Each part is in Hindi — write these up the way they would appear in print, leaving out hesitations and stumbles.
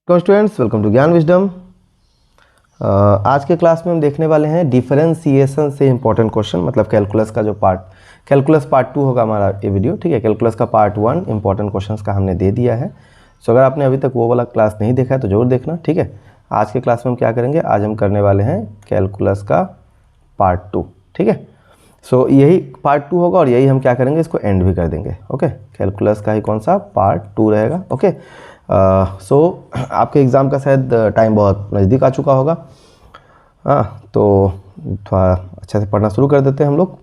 स्टूडेंट्स, वेलकम टू ज्ञान विजडम। आज के क्लास में हम देखने वाले हैं डिफरेंशिएशन से इंपॉर्टेंट क्वेश्चन, मतलब कैलकुलस का जो कैलकुलस पार्ट 2 होगा हमारा ये वीडियो। ठीक है, कैलकुलस का पार्ट 1 इंपॉर्टेंट क्वेश्चंस का हमने दे दिया है। सो अगर आपने अभी तक वो वाला क्लास नहीं देखा है तो जरूर देखना। ठीक है, आज के क्लास में हम क्या करेंगे, आज हम करने वाले हैं कैलकुलस का पार्ट 2। ठीक है, सो यही पार्ट 2 होगा और यही हम क्या करेंगे, इसको एंड भी कर देंगे। ओके, कैलकुलस का ही कौन सा पार्ट 2 रहेगा। ओके, सो आपके एग्ज़ाम का शायद टाइम बहुत नज़दीक आ चुका होगा। तो थोड़ा अच्छे से पढ़ना शुरू कर देते हैं हम लोग।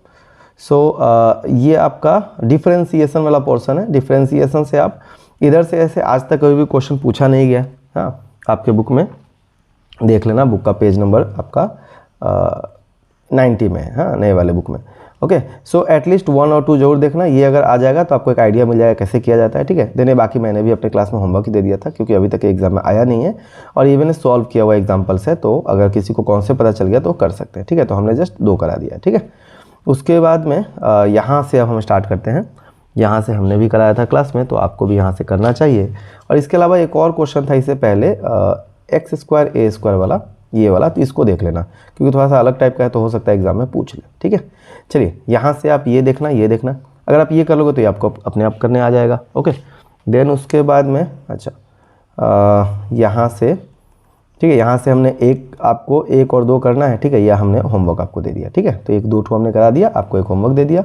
सो ये आपका डिफरेंशिएशन वाला पोर्शन है। डिफरेंशिएशन से आप इधर से ऐसे आज तक कभी भी क्वेश्चन पूछा नहीं गया। आपके बुक में देख लेना, बुक का पेज नंबर आपका 90 में है, नए वाले बुक में। ओके, सो एटलीस्ट 1 और 2 जरूर देखना। ये अगर आ जाएगा तो आपको एक आइडिया मिल जाएगा कैसे किया जाता है। ठीक है, देने बाकी मैंने भी अपने क्लास में होमवर्क ही दे दिया था, क्योंकि अभी तक एग्जाम में आया नहीं है और ये मैंने सॉल्व किया हुआ एग्जाम्पल्स है, तो अगर किसी को कौन से पता चल गया तो कर सकते हैं। ठीक है, तो हमने जस्ट 2 करा दिया। ठीक है, उसके बाद में यहाँ से अब हम स्टार्ट करते हैं। यहाँ से हमने भी कराया था क्लास में, तो आपको भी यहाँ से करना चाहिए। और इसके अलावा एक और क्वेश्चन था इससे पहले, एक्स स्क्वायर ए स्क्वायर वाला, ये वाला, तो इसको देख लेना, क्योंकि थोड़ा सा अलग टाइप का है, तो हो सकता है एग्जाम में पूछ ले। ठीक है, चलिए यहाँ से आप ये देखना, ये देखना। अगर आप ये कर लोगे तो ये आपको अपने आप करने आ जाएगा। ओके, देन उसके बाद में यहाँ से, ठीक है, यहाँ से हमने आपको 1 और 2 करना है। ठीक है, यह हमने होमवर्क आपको दे दिया। ठीक है, तो 1 2 हमने करा दिया, आपको एक होमवर्क दे दिया,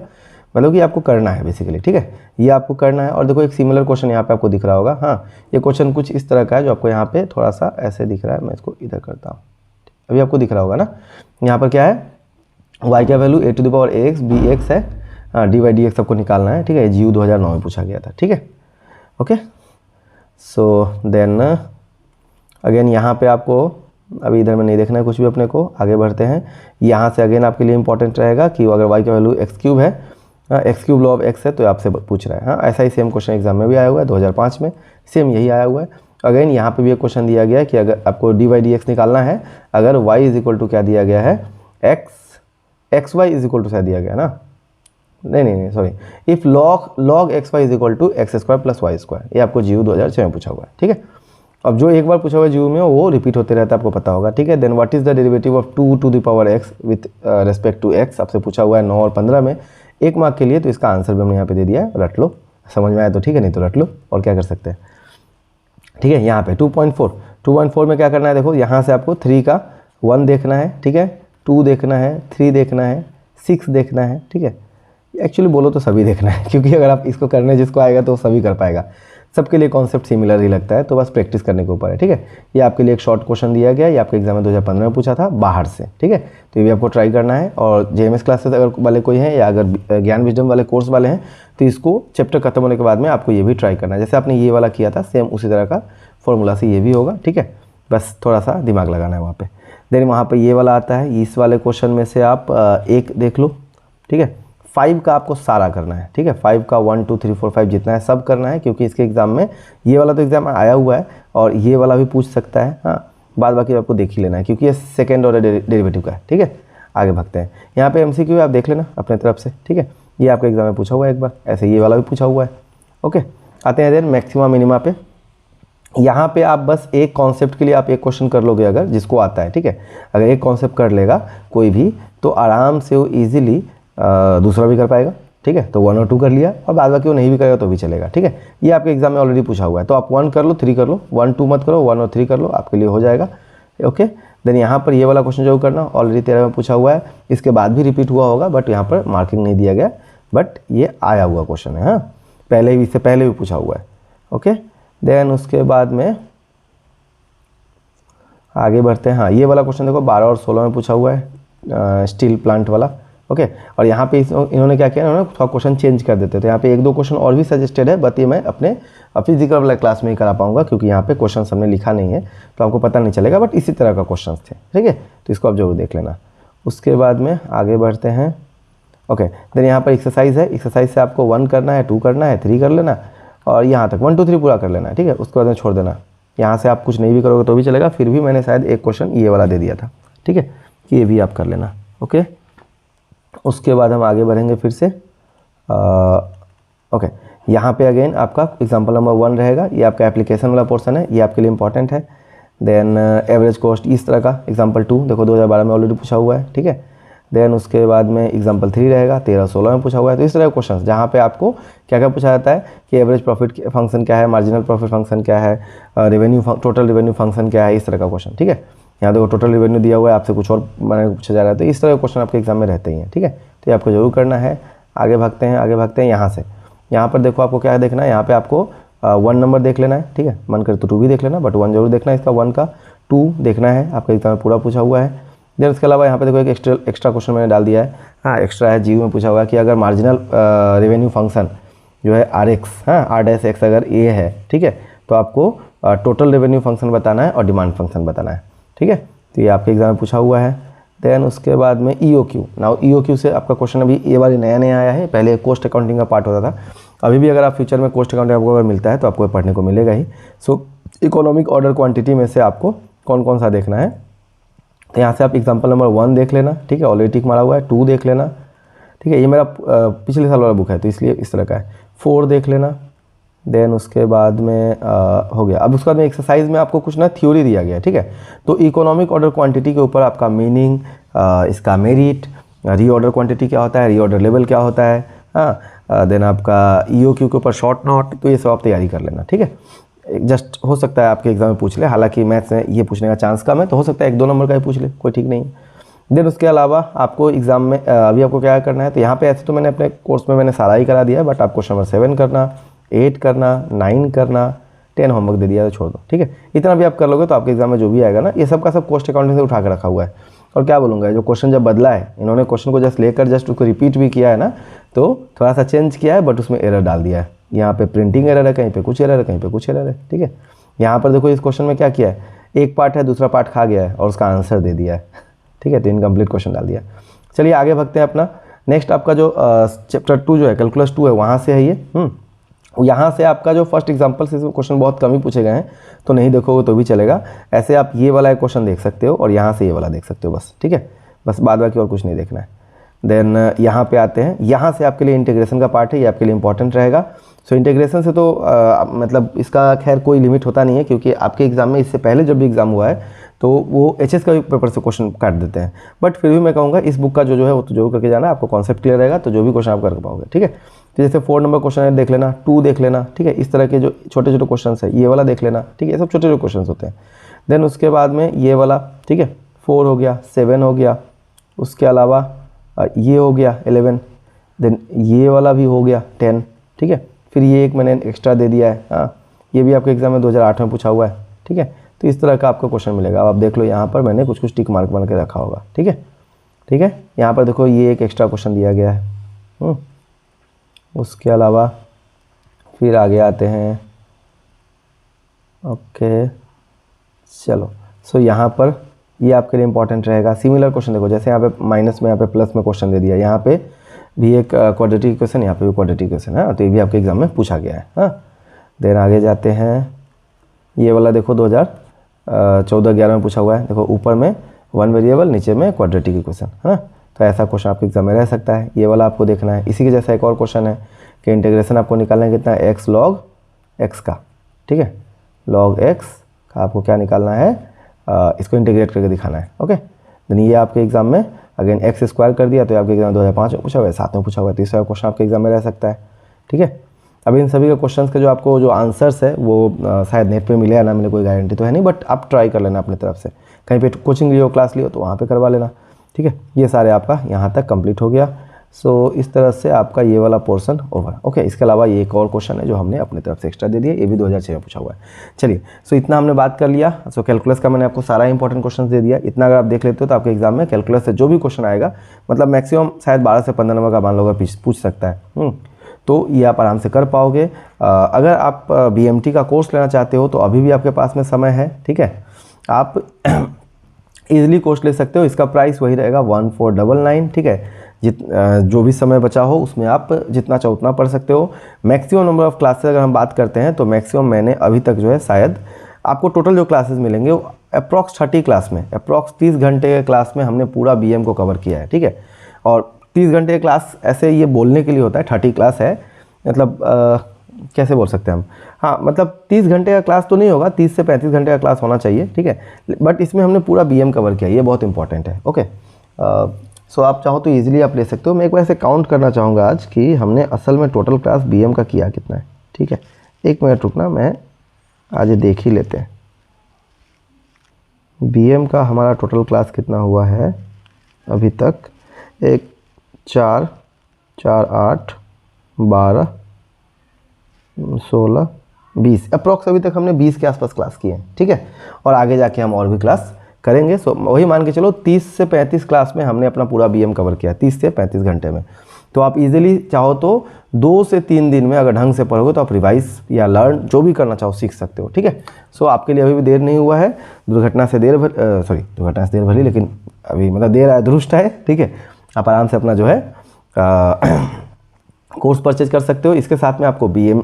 मतलब कि आपको करना है बेसिकली। ठीक है, ये आपको करना है। और देखो एक सिमिलर क्वेश्चन यहाँ पे आपको दिख रहा होगा। ये क्वेश्चन कुछ इस तरह का है, जो आपको यहाँ पे थोड़ा सा ऐसे दिख रहा है। मैं इसको इधर करता हूँ, अभी आपको दिख रहा होगा ना। यहाँ पर क्या है, y का value a to the power ax bx है, dy dx आपको निकालना है। ठीक है, GU 2009 में पूछा गया था। ठीक है, ओके, सो देन अगेन यहाँ पे आपको अभी इधर में नहीं देखना है कुछ भी अपने को, आगे बढ़ते हैं। यहाँ से अगेन आपके लिए इंपॉर्टेंट रहेगा कि अगर y का वैल्यू x³ है, x³ लॉ ऑफ x है, तो आपसे पूछ रहा है। ऐसा ही सेम क्वेश्चन एग्जाम में भी आया हुआ है, 2005 में सेम यही आया हुआ है। अगेन यहाँ पे भी एक क्वेश्चन दिया गया है कि अगर आपको dy dx निकालना है, अगर y इज इक्वल टू क्या दिया गया है, xy इज इक्वल टू दिया गया ना, नहीं sorry, if log xy is equal to x square plus y square, ये आपको GU 2006 में पूछा हुआ है। ठीक है, अब जो एक बार पूछा हुआ है GU में वो रिपीट होते रहता है, आपको पता होगा। ठीक है, then what is the derivative of 2 to the power x with respect to x, आपसे पूछा हुआ है 9 और 15 में, 1 मार्क के लिए। तो इसका आंसर भी हमने यहाँ पे दे दिया है, रट लो, समझ में आया तो ठीक है, नहीं तो रट लो, और क्या कर सकते हैं। ठीक है, यहाँ पे 2.4 में क्या करना है, देखो यहाँ से आपको 3 का 1 देखना है। ठीक है, 2 देखना है, 3 देखना है, 6 देखना है। ठीक है, एक्चुअली बोलो तो सभी देखना है, क्योंकि अगर आप इसको करने जिसको आएगा तो सभी कर पाएगा। सबके लिए कॉन्सेप्ट सिमिलर ही लगता है, तो बस प्रैक्टिस करने के ऊपर है। ठीक है, ये आपके लिए एक शॉर्ट क्वेश्चन दिया गया, ये आपके एग्जाम में 2015 में पूछा था बाहर से। ठीक है, तो ये भी आपको ट्राई करना है। और JMS क्लासेस अगर वाले कोई हैं, या अगर ज्ञान विजडम वाले कोर्स वाले हैं, तो इसको चैप्टर खत्म होने के बाद में आपको ये भी ट्राई करना है। जैसे आपने ये वाला किया था, सेम उसी तरह का फॉर्मूला से ये भी होगा। ठीक है, बस थोड़ा सा दिमाग लगाना है वहाँ पे। देन वहाँ पे ये वाला आता है, इस वाले क्वेश्चन में से आप एक देख लो। ठीक है, 5 का आपको सारा करना है। ठीक है, 5 का 1 2 3 4 5 जितना है सब करना है, क्योंकि इसके एग्जाम में ये वाला तो एग्जाम में आया हुआ है और ये वाला भी पूछ सकता है। बाद बाकी आपको देख ही लेना है, क्योंकि ये सेकेंड ऑर्डर डेरिवेटिव का है। ठीक है, आगे भागते हैं। यहाँ पे MCQ आप देख लेना अपने तरफ से। ठीक है, ये आपके एग्जाम में पूछा हुआ है एक बार, ऐसे ये वाला भी पूछा हुआ है। ओके, आते हैं देन मैक्सिमा मिनिमा पे। यहाँ पे आप बस एक कॉन्सेप्ट के लिए आप एक क्वेश्चन कर लोगे, अगर जिसको आता है। ठीक है, अगर एक कॉन्सेप्ट कर लेगा कोई भी, तो आराम से वो ईजिली दूसरा भी कर पाएगा। ठीक है, तो 1 और 2 कर लिया, और बाद बाकी वो नहीं भी करेगा तो भी चलेगा। ठीक है, ये आपके एग्जाम में ऑलरेडी पूछा हुआ है, तो आप 1 कर लो, 3 कर लो, 1 2 मत करो, 1 और 3 कर लो, आपके लिए हो जाएगा। ओके, देन यहाँ पर ये वाला क्वेश्चन जो करना, ऑलरेडी 13 में पूछा हुआ है, इसके बाद भी रिपीट हुआ होगा, बट यहाँ पर मार्किंग नहीं दिया गया, बट ये आया हुआ क्वेश्चन है। पहले भी, इससे पहले भी पूछा हुआ है। ओके, देन उसके बाद में आगे बढ़ते हैं। ये वाला क्वेश्चन देखो 12 और 16 में पूछा हुआ है, स्टील प्लांट वाला। ओके, और यहाँ पे इन्होंने क्या किया, इन्होंने थोड़ा क्वेश्चन चेंज कर देते थे। यहाँ पे 1 2 क्वेश्चन और भी सजेस्टेड है, बट ये मैं अपने फिजिकल वाला क्लास में ही करा पाऊंगा, क्योंकि यहाँ पे क्वेश्चन हमने लिखा नहीं है, तो आपको पता नहीं चलेगा, बट इसी तरह का क्वेश्चन थे। ठीक है, तो इसको आप जरूर देख लेना। उसके बाद में आगे बढ़ते हैं। ओके, देन यहाँ पर एक्सरसाइज है, एक्सरसाइज से आपको 1 करना है, 2 करना है, 3 कर लेना, और यहाँ तक 1 2 3 पूरा कर लेना है। ठीक है, उसके बाद में छोड़ देना। यहाँ से आप कुछ नहीं भी करोगे तो भी चलेगा, फिर भी मैंने शायद एक क्वेश्चन ये वाला दे दिया था। ठीक है, कि ये भी आप कर लेना। ओके, उसके बाद हम आगे बढ़ेंगे फिर से। ओके, यहाँ पे अगेन आपका एग्जाम्पल नंबर 1 रहेगा, ये आपका एप्लीकेशन वाला पोर्सन है, ये आपके लिए इंपॉर्टेंट है। देन एवरेज कॉस्ट इस तरह का, एग्जाम्पल 2 देखो 2012 में ऑलरेडी पूछा हुआ है, ठीक है। देन उसके बाद में एग्जाम्पल 3 रहेगा, 13-16 में पूछा हुआ है। तो इस तरह के क्वेश्चन जहाँ पे आपको क्या क्या पूछा जाता है कि एवरेज प्रॉफिट फंक्शन क्या है, मार्जिनल प्रॉफिट फंक्शन क्या है, टोटल रेवेन्यू फंक्शन क्या है, इस तरह का क्वेश्चन, ठीक है। यहाँ देखो टोटल रेवेन्यू दिया हुआ है, आपसे कुछ और बनाने को पूछा जा रहा है, तो इस तरह के क्वेश्चन आपके एग्जाम में रहते ही हैं, ठीक है। तो ये आपको जरूर करना है। आगे भागते हैं यहाँ से। यहाँ पर देखो आपको क्या देखना है, यहाँ पे आपको 1 नंबर देख लेना है, ठीक है। मन करे तो 2 भी देख लेना, बट 1 जरूर देखना है इसका, 1 का 2 देखना है, आपका एग्जाम में पूरा पूछा हुआ है। देन उसके अलावा यहाँ पे देखो एक एक्स्ट्रा क्वेश्चन मैंने डाल दिया है, हाँ एक्स्ट्रा है, जीव में पूछा हुआ है कि अगर मार्जिनल रेवेन्यू फंक्शन जो है RX, हाँ R' अगर ए है, ठीक है, तो आपको टोटल रेवेन्यू फंक्शन बताना है और डिमांड फंक्शन बताना है, ठीक है। तो ये आपके एग्जाम में पूछा हुआ है। देन उसके बाद में EOQ, नाउ EOQ से आपका क्वेश्चन अभी ये बार नया आया है, पहले कॉस्ट अकाउंटिंग का पार्ट होता था, अभी भी अगर आप फ्यूचर में कॉस्ट अकाउंटिंग आपको अगर मिलता है तो आपको पढ़ने को मिलेगा ही। सो इकोनॉमिक ऑर्डर क्वांटिटी में से आपको कौन कौन सा देखना है, तो यहाँ से आप एग्जाम्पल नंबर 1 देख लेना, ठीक है, ऑलरेडी टिक मारा हुआ है। 2 देख लेना, ठीक है, ये मेरा पिछले साल वाला बुक है तो इसलिए इस तरह का है। 4 देख लेना। देन उसके बाद में हो गया। अब उसके बाद में एक्सरसाइज में आपको कुछ ना थ्योरी दिया गया है, ठीक है। तो इकोनॉमिक ऑर्डर क्वांटिटी के ऊपर आपका मीनिंग, इसका मेरिट, रीऑर्डर क्वांटिटी क्या होता है, रीऑर्डर लेवल क्या होता है, हाँ, देन आपका EOQ के ऊपर शॉर्ट नोट, तो ये सब आप तैयारी कर लेना, ठीक है। जस्ट हो सकता है आपके एग्जाम में पूछ ले, हालांकि मैथ्स में ये पूछने का चांस कम है, तो हो सकता है 1-2 नंबर का ही पूछ ले, कोई ठीक नहीं है। देन उसके अलावा आपको एग्जाम में अभी आपको क्या करना है, तो यहाँ पे ऐसे तो मैंने अपने कोर्स में मैंने सारा ही करा दिया है, बट आप क्वेश्चन नंबर 7 करना, 8 करना, 9 करना, 10 होमवर्क दे दिया तो छोड़ दो, ठीक है। इतना भी आप कर लोगे तो आपके एग्जाम में जो भी आएगा ना, ये सब का सब कॉस्ट अकाउंटिंग से उठा के रखा हुआ है। और क्या बोलूँगा, जो क्वेश्चन जब बदला है, इन्होंने क्वेश्चन को जस्ट लेकर जस्ट उसको रिपीट भी किया है ना, तो थोड़ा सा चेंज किया है, बट उसमें एरर डाल दिया है। यहाँ पे प्रिंटिंग एरर है, कहीं पे कुछ एरर है, कहीं पे कुछ एरर है, ठीक है। यहाँ पर देखो इस क्वेश्चन में क्या किया है, एक पार्ट है, दूसरा पार्ट खा गया है और उसका आंसर दे दिया है, ठीक है, तो इनकम्प्लीट क्वेश्चन डाल दिया। चलिए आगे भागते हैं अपना। नेक्स्ट आपका जो चैप्टर 2 जो है, कैलकुलस 2 है, वहाँ से है ये। यहाँ से आपका जो फर्स्ट एग्जाम्पल से क्वेश्चन बहुत कम ही पूछे गए हैं, तो नहीं देखोगे तो भी चलेगा। ऐसे आप ये वाला एक क्वेश्चन देख सकते हो और यहाँ से ये वाला देख सकते हो, बस, ठीक है, बस बाद बाकी और कुछ नहीं देखना है। देन यहाँ पे आते हैं, यहाँ से आपके लिए इंटीग्रेशन का पार्ट है, ये आपके लिए इंपॉर्टेंट रहेगा। सो इंटीग्रेशन से तो मतलब इसका खैर कोई लिमिट होता नहीं है, क्योंकि आपके एग्जाम में इससे पहले जब भी एग्जाम हुआ है तो वो HS का भी पेपर से क्वेश्चन काट देते हैं। बट फिर भी मैं कहूँगा इस बुक का जो है वो तो जरूर करके जाना, आपको कॉन्सेप्ट क्लियर रहेगा तो जो भी क्वेश्चन आप कर पाओगे, ठीक है। तो जैसे 4 नंबर क्वेश्चन है, देख लेना, 2 देख लेना, ठीक है। इस तरह के जो छोटे छोटे क्वेश्चन है, ये वाला देख लेना, ठीक है, ये सब छोटे छोटे क्वेश्चन होते हैं। देन उसके बाद में ये वाला, ठीक है, 4 हो गया, 7 हो गया, उसके अलावा ये हो गया 11, देन ये वाला भी हो गया 10, ठीक है। फिर ये एक मैंने एक्स्ट्रा दे दिया है, हाँ, ये भी आपके एग्जाम में 2008 में पूछा हुआ है, ठीक है। तो इस तरह का आपको क्वेश्चन मिलेगा। अब आप देख लो, यहाँ पर मैंने कुछ कुछ टिक मार्क बना के रखा होगा, ठीक है, ठीक है। यहाँ पर देखो ये एक एक्स्ट्रा क्वेश्चन दिया गया है। उसके अलावा फिर आगे आते हैं, ओके, चलो। सो यहाँ पर ये आपके लिए इंपॉर्टेंट रहेगा। सिमिलर क्वेश्चन देखो, जैसे यहाँ पे माइनस में, यहाँ पे प्लस में क्वेश्चन दे दिया, यहाँ पे भी एक क्वाड्रेटिक क्वेश्चन, यहाँ पे भी क्वाड्रेटिक क्वेश्चन है, तो ये भी आपके एग्जाम में पूछा गया है, हाँ। देन आगे जाते हैं, ये वाला देखो 2014-11 में पूछा हुआ है। देखो ऊपर में 1 वेरिएबल, नीचे में क्वाड्रेटिक इक्वेशन, है ना, तो ऐसा क्वेश्चन आपके एग्जाम में रह सकता है। ये वाला आपको देखना है। इसी के जैसा एक और क्वेश्चन है कि इंटीग्रेशन आपको निकालना है कितना, x log x का, ठीक है, log x का आपको क्या निकालना है, इसको इंटीग्रेट करके दिखाना है, ओके। देन ये आपके एग्जाम में अगेन x स्क्वायर कर दिया, तो आपके एग्जाम 2005 में पूछा हुआ है, 7 में पूछा हुआ है, तो इसका क्वेश्चन आपके एग्जाम में रह सकता है, ठीक है। अब इन सभी के क्वेश्चंस के जो आपको जो आंसर्स है वो शायद नेट पे मिले या ना मिले, कोई गारंटी तो है नहीं, बट आप ट्राई कर लेना अपनी तरफ से, कहीं पे कोचिंग लियो, क्लास लियो तो वहाँ पे करवा लेना, ठीक है। ये सारे आपका यहाँ तक कंप्लीट हो गया। सो इस तरह से आपका ये वाला पोर्शन ओवर, ओके। इसके अलावा ये एक और क्वेश्चन है जो हमने अपनी तरफ से एक्स्ट्रा दे दिया, ये भी 2006 में पूछा हुआ है। चलिए, सो इतना हमने बात कर लिया। सो कैलकुलस का मैंने आपको सारा इंपॉर्टेंट क्वेश्चन दे दिया। इतना अगर आप देख लेते हो तो आपके एग्जाम में कैलकुलस से जो भी क्वेश्चन आएगा, मतलब मैक्सिमम शायद 12 से 15 नंबर का मान लो पूछ सकता है, तो ये आप आराम से कर पाओगे। अगर आप BMT का कोर्स लेना चाहते हो तो अभी भी आपके पास में समय है, ठीक है, आप इजीली कोर्स ले सकते हो। इसका प्राइस वही रहेगा 1499, ठीक है। जो भी समय बचा हो उसमें आप जितना चाहो उतना पढ़ सकते हो। मैक्सिमम नंबर ऑफ़ क्लासेस अगर हम बात करते हैं तो मैक्सिमम मैंने अभी तक जो है, शायद आपको टोटल जो क्लासेस मिलेंगे वो अप्रॉक्स 30 क्लास में, अप्रॉक्स 30 घंटे के क्लास में हमने पूरा BM को कवर किया है, ठीक है। और 30 घंटे की क्लास ऐसे ये बोलने के लिए होता है, 30 क्लास है, मतलब कैसे बोल सकते हैं हम, हाँ मतलब 30 घंटे का क्लास तो नहीं होगा, 30 से 35 घंटे का क्लास होना चाहिए, ठीक है। बट इसमें हमने पूरा BM कवर किया, ये बहुत इंपॉर्टेंट है। ओके, सो आप चाहो तो ईजिली आप ले सकते हो। मैं एक बार ऐसे काउंट करना चाहूँगा आज कि हमने असल में टोटल क्लास BM का किया कितना है, ठीक है। 1 मिनट रुकना, मैं आज देख ही लेते हैं BM का हमारा टोटल क्लास कितना हुआ है अभी तक। 1 4 4 8 12 16 20 अप्रॉक्स अभी तक हमने 20 के आसपास क्लास किए हैं, ठीक है। और आगे जाके हम और भी क्लास करेंगे। सो वही मान के चलो 30 से 35 क्लास में हमने अपना पूरा BM कवर किया, 30 से 35 घंटे में। तो आप इजीली चाहो तो 2 से 3 दिन में अगर ढंग से पढ़ोगे तो आप रिवाइज या लर्न जो भी करना चाहो सीख सकते हो, ठीक है। सो आपके लिए अभी भी देर नहीं हुआ है, दुर्घटना से देर भली, लेकिन अभी मतलब देर आए दुरुस्त है, ठीक है। आप आराम से अपना जो है कोर्स परचेज कर सकते हो। इसके साथ में आपको BM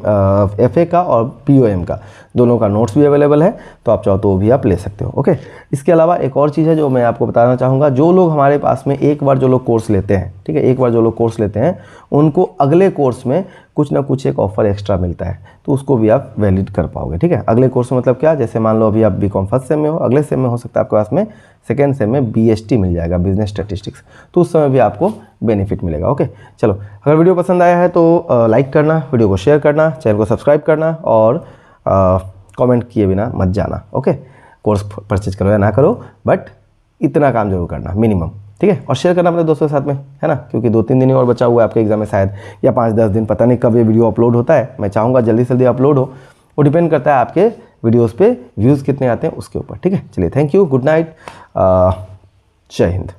FA का और POM का दोनों का नोट्स भी अवेलेबल है, तो आप चाहो तो वो भी आप ले सकते हो। ओके, इसके अलावा एक और चीज़ है जो मैं आपको बताना चाहूँगा। जो लोग हमारे पास में एक बार जो लोग कोर्स लेते हैं, ठीक है, एक बार जो लोग कोर्स लेते हैं उनको अगले कोर्स में कुछ ना कुछ एक ऑफर एक्स्ट्रा मिलता है, तो उसको भी आप वैलिड कर पाओगे, ठीक है। अगले कोर्स में मतलब क्या, जैसे मान लो अभी आप BCom फर्स्ट सेम में हो, अगले सेम में हो सकता है आपके पास में सेकेंड सेम में BST मिल जाएगा, बिजनेस स्टैटिस्टिक्स, तो उस समय भी आपको बेनिफिट मिलेगा। ओके, चलो, अगर वीडियो पसंद आया है तो लाइक करना, वीडियो को शेयर करना, चैनल को सब्सक्राइब करना और कमेंट किए बिना मत जाना। ओके, कोर्स परचेज करो या ना करो, बट इतना काम जरूर करना मिनिमम, ठीक है। और शेयर करना अपने दोस्तों के साथ में, है ना, क्योंकि 2-3 दिन ही और बचा हुआ है आपके एग्जाम में शायद, या 5-10 दिन, पता नहीं कब ये वीडियो अपलोड होता है। मैं चाहूँगा जल्दी से जल्दी अपलोड हो, वो डिपेंड करता है आपके वीडियोज़ पे व्यूज़ कितने आते हैं उसके ऊपर, ठीक है। चलिए, थैंक यू, गुड नाइट, जय हिंद।